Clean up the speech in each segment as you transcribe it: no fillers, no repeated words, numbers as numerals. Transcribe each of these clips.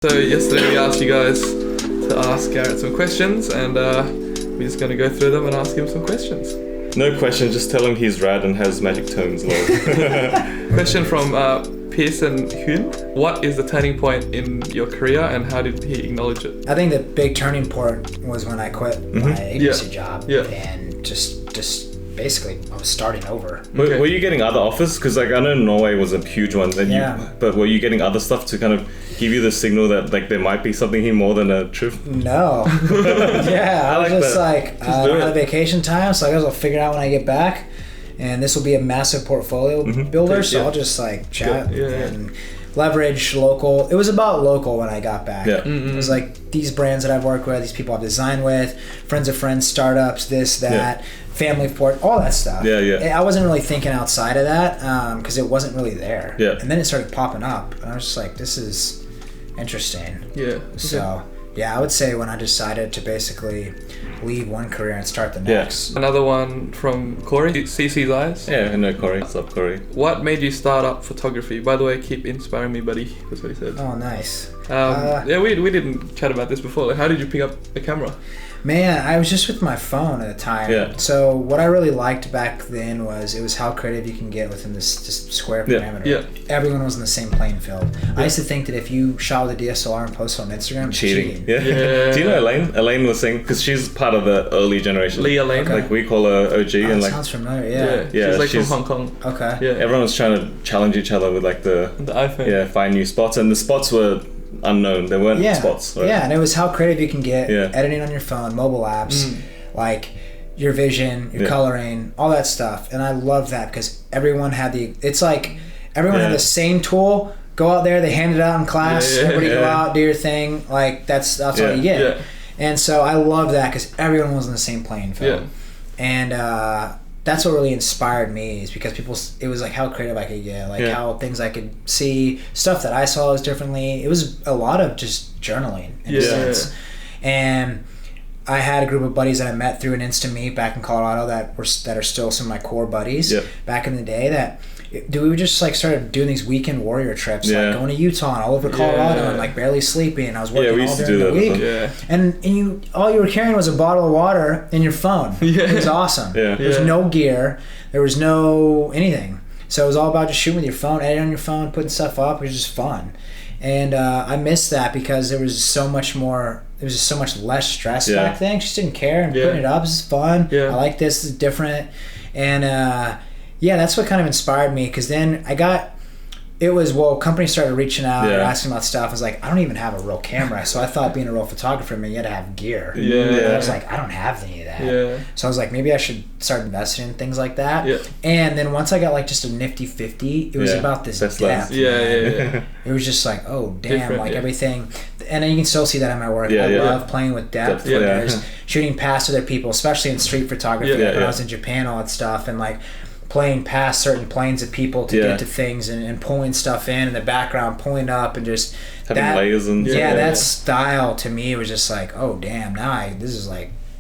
So yesterday we asked you guys to ask Garrett some questions, and we're just going to go through them and ask him some questions. No question, just tell him he's rad and has magic tones. Question from Pearson Huynh. What is the turning point in your career and how did he acknowledge it? I think the big turning point was when I quit my agency job and just basically I was starting over. Were you getting other offers? Because I know Norway was a huge one, but were you getting other stuff to kind of give you the signal that there might be something here more than a trip? No. I was just I don't have vacation time, so I guess I'll figure it out when I get back. And this will be a massive portfolio builder, so I'll just chat and leverage local. It was about local when I got back. It was like these brands that I've worked with, these people I've designed with, friends of friends, startups, this, that, family of four, all that stuff. I wasn't really thinking outside of that because it wasn't really there. And then it started popping up, and I was just like, this is interesting. So I would say when I decided to basically leave one career and start the next. Another one from Corey, CC's Eyes. I know Corey. What's up, Corey? What made you start up photography? By the way, keep inspiring me, buddy. That's what he said. Oh, nice. We didn't chat about this before. How did you pick up a camera? Man, I was just with my phone at the time. So what I really liked back then was it was how creative you can get within this square parameter. Everyone was in the same playing field. I used to think that if you shot with a DSLR and posted on Instagram, cheating. Do you know Elaine? Elaine was saying, because she's part of the early generation. Lee Elaine. Like we call her OG. And sounds familiar. She's from Hong Kong. Everyone was trying to challenge each other with the iPhone. Find new spots, and the spots were unknown. There weren't spots. Right? And it was how creative you can get editing on your phone, mobile apps, like your vision, your coloring, all that stuff. And I love that because everyone had everyone had the same tool. Go out there, they hand it out in class. Everybody go out, do your thing. Like that's all you get. And so I love that because everyone was in the same playing field. And that's what really inspired me is because it was like how creative I could get, how things I could see, stuff that I saw as differently. It was a lot of just journaling in a sense. And I had a group of buddies that I met through an Insta Meet back in Colorado that are still some of my core buddies back in the day we would just started doing these weekend warrior trips, going to Utah and all over Colorado and barely sleeping. And I was working all during the week. And all you were carrying was a bottle of water and your phone. It was awesome. There was no gear. There was no anything. So it was all about just shooting with your phone, editing on your phone, putting stuff up. It was just fun. And I missed that because there was so much more. There was just so much less stress back then. Just didn't care and putting it up. This is fun. I like this. This is different. And that's what kind of inspired me because then companies started reaching out and asking about stuff. I was like, I don't even have a real camera. So I thought being a real photographer meant you had to have gear. And I was like, I don't have any of that. So I was like, maybe I should start investing in things like that. And then once I got just a nifty 50, it was about this depth. It was just like, oh, damn, everything. And then you can still see that in my work. I love playing with depth. There's shooting past other people, especially in street photography. When I was in Japan, all that stuff. And playing past certain planes of people to get to things and pulling stuff in the background, pulling up and just having layers and that style to me was just like, oh damn, this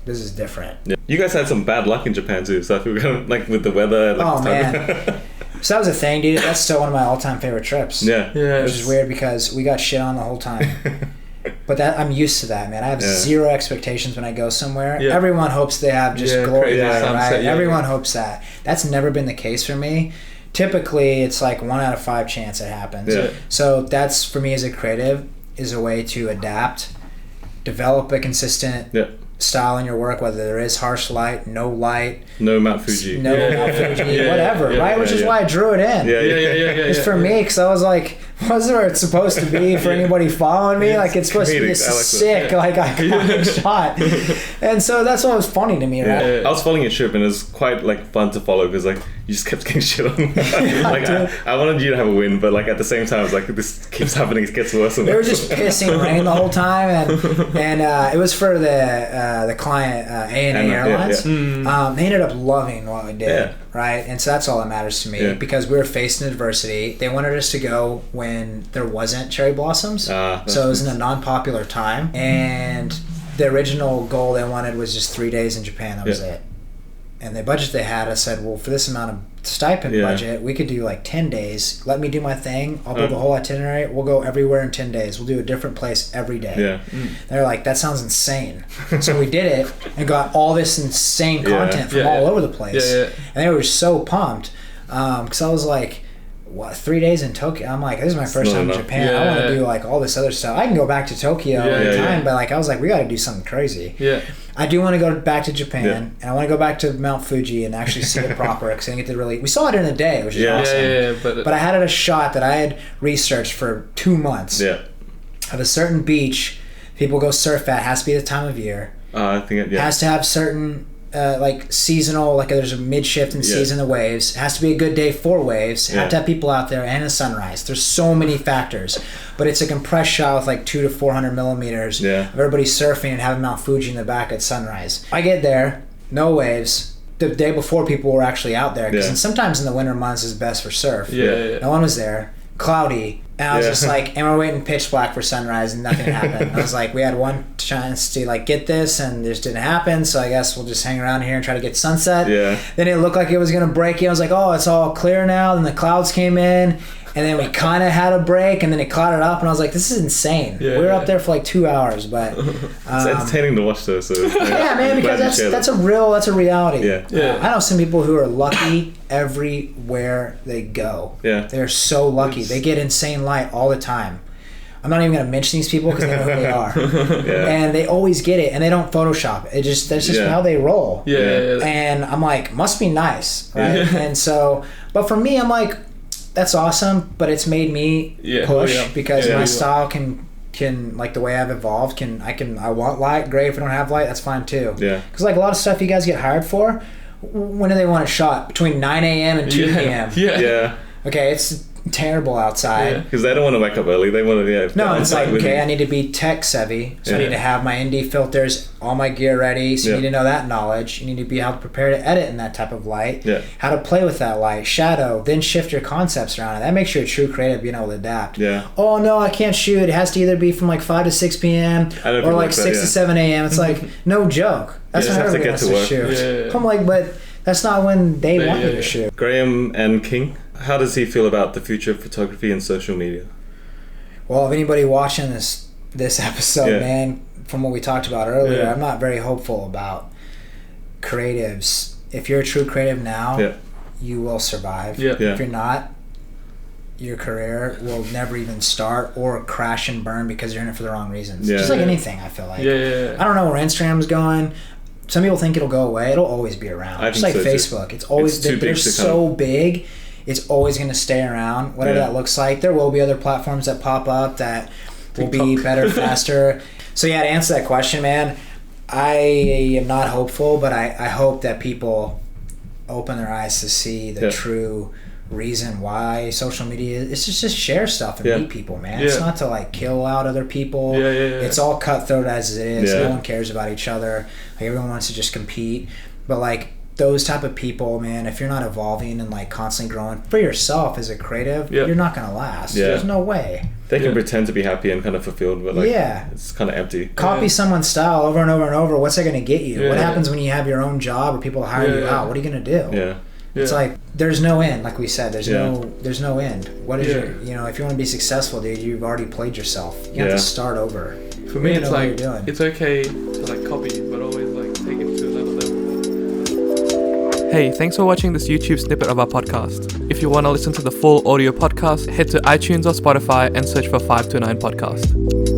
is different. You guys had some bad luck in Japan too, so if we were with the weather. Man. So that was a thing, dude. That's still one of my all-time favorite trips. Which is weird because we got shit on the whole time. But I'm used to that, man. I have zero expectations when I go somewhere. Everyone hopes they have just glory, right? Everyone hopes that. That's never been the case for me. Typically, it's 1 out of 5 chance it happens. So that's, for me as a creative, is a way to adapt, develop a consistent style in your work, whether there is harsh light, no Mount Fuji, whatever, right? Which is why I drew it in. It's for me because I was like, wasn't where it's supposed to be for anybody following me. It's supposed to be this sick, iconic shot. And so that's what was funny to me, right? I was following your trip and it was quite fun to follow because you just kept getting shit on. I wanted you to have a win, but at the same time, I was this keeps happening, it gets worse. They were just pissing rain the whole time, and it was for the client A&A Airlines. They ended up loving what we did, right? And so that's all that matters to me because we were facing adversity. They wanted us to go when there wasn't cherry blossoms, so it was in a non-popular time, and the original goal they wanted was just 3 days in Japan. That was it. and the budget they had, I said, well, for this amount of stipend budget, we could do like 10 days. Let me do my thing. I'll build the whole itinerary. We'll go everywhere in 10 days. We'll do a different place every day. Yeah. They're like, that sounds insane. So we did it and got all this insane content from all over the place. And they were so pumped because I was like, what, 3 days in Tokyo? I'm like, this is my first time in Japan. I want to do like all this other stuff. I can go back to Tokyo anytime, but like I was like, we got to do something crazy. I do want to go back to Japan, and I want to go back to Mount Fuji and actually see it proper because I didn't get to really. We saw it in a day, which is awesome. But I had a shot that I had researched for 2 months of a certain beach people go surf at. Has to be the time of year. I think has to have certain. Like seasonal, like there's a mid-shift in season of waves. It has to be a good day for waves. Have to have people out there and a sunrise. There's so many factors, but it's a compressed shot with like 200 to 400 millimeters of everybody surfing and having Mount Fuji in the back at sunrise. I get there, no waves. The day before, people were actually out there because sometimes in the winter months is best for surf. No one was there. Cloudy. And I was just like, and we're waiting pitch black for sunrise and nothing happened. I was like, we had one chance to like get this and this didn't happen, so I guess we'll just hang around here and try to get sunset. Then it looked like it was gonna break. I was like, oh, it's all clear now. Then the clouds came in, and then we kind of had a break, and then it clouded up, and I was like, this is insane. We were up there for like 2 hours, but it's entertaining to watch though. So man, because that's a reality. I know some people who are lucky everywhere they go. They're so lucky. They get insane light all the time. I'm not even going to mention these people because they know who they are. And they always get it, and they don't Photoshop it. That's just how they roll. And I'm like, must be nice, right? And so, but for me, I'm like, that's awesome, but it's made me push because my style can like the way I've evolved I want light. Great. If we don't have light, that's fine too. Because like a lot of stuff you guys get hired for, when do they want it shot? Between 9 a.m. and 2 p.m. Okay, it's terrible outside because they don't want to wake up early. They want to no, it's like, okay, I need to be tech savvy, so I need to have my ND filters, all my gear ready, so you need to know that knowledge. You need to be able to prepare to edit in that type of light, how to play with that light, shadow, then shift your concepts around it. That makes you a true creative, being able to adapt. Oh no, I can't shoot. It has to either be from like 5 to 6 p.m. or like 6 to 7 a.m. It's like, no joke. That's when everybody wants to shoot. I'm like, but that's not when they want you to shoot. Graham and King, how does he feel about the future of photography and social media? Well, if anybody watching this episode, man, from what we talked about earlier, I'm not very hopeful about creatives. If you're a true creative now, you will survive. If you're not, your career will never even start or crash and burn because you're in it for the wrong reasons. Just like anything, I feel like. I don't know where Instagram's going. Some people think it'll go away. It'll always be around. Just like Facebook. Too. It's always they're so big. It's always going to stay around, whatever that looks like. There will be other platforms that pop up that will be better, faster. So to answer that question, man, I am not hopeful, but I hope that people open their eyes to see the true reason why social media is just share stuff and meet people, man. It's not to like kill out other people. It's all cutthroat as it is. No one cares about each other. Like everyone wants to just compete. But like those type of people, man, if you're not evolving and like constantly growing for yourself as a creative, you're not gonna last. There's no way. They can pretend to be happy and kind of fulfilled, but like it's kind of empty. Copy someone's style over and over and over. What's that gonna get you? What happens when you have your own job or people hire you out? What are you gonna do? It's like there's no end. Like we said, there's no end. What is your if you want to be successful, dude, you've already played yourself. You have to start over. For me, it's like it's okay to like copy, but always like take it to another level. Hey, thanks for watching this YouTube snippet of our podcast. If you want to listen to the full audio podcast, head to iTunes or Spotify and search for 529 Podcast.